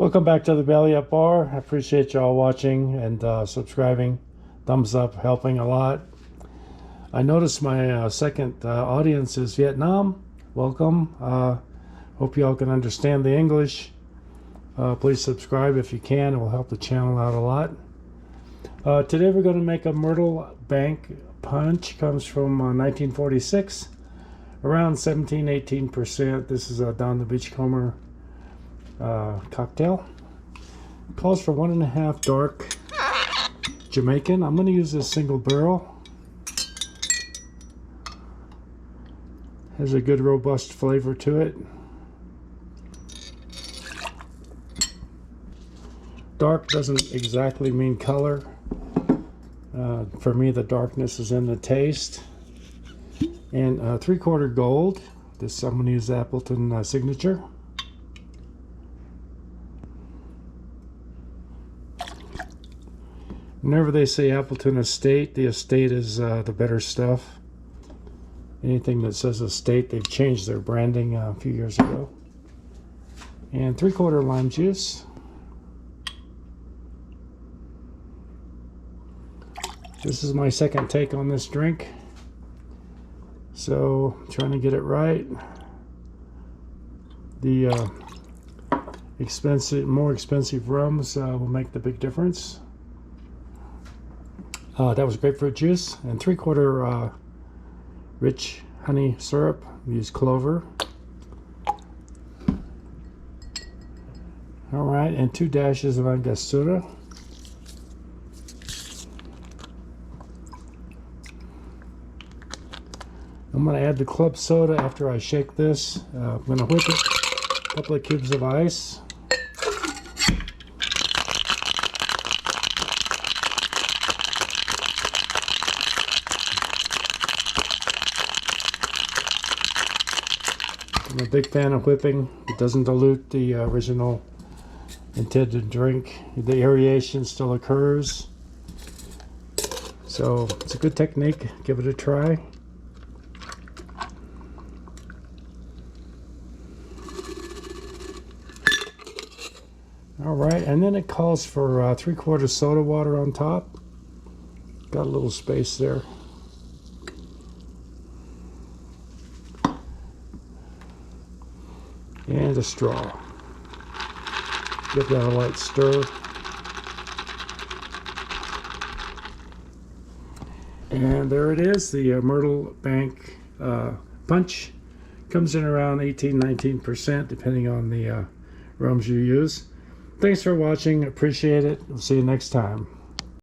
Welcome back to the Belly Up Bar. I appreciate y'all watching and subscribing. Thumbs up helping a lot. I noticed my second audience is Vietnam. Welcome. Hope y'all can understand the English. Please subscribe if you can. It will help the channel out a lot. Today we're going to make a Myrtle Bank Punch. Comes from 1946. Around 17-18%. This is a Don the Beachcomber cocktail. Calls for 1.5 dark Jamaican. I'm going to use this single barrel. Has a good robust flavor to it. Dark doesn't exactly mean color. For me, the darkness is in the taste. And 3/4 gold. This I'm going to use Appleton Signature. Whenever they say Appleton Estate, the estate is the better stuff. Anything that says estate, they've changed their branding a few years ago. And 3/4 lime juice. This is my second take on this drink, so I'm trying to get it right. The more expensive rums will make the big difference. That was grapefruit juice and 3/4 rich honey syrup. We use clover. All right, and 2 dashes of Angostura. I'm going to add the club soda after I shake this. I'm going to whip it. A couple of cubes of ice. I'm a big fan of whipping. It doesn't dilute the original intended drink. The aeration still occurs. So it's a good technique. Give it a try. All right, and then it calls for 3/4 soda water on top. Got a little space there. And a straw. Give that a light stir. And there it is, the Myrtle Bank Punch. Comes in around 18-19% depending on the rums you use. Thanks for watching. Appreciate it. We'll see you next time.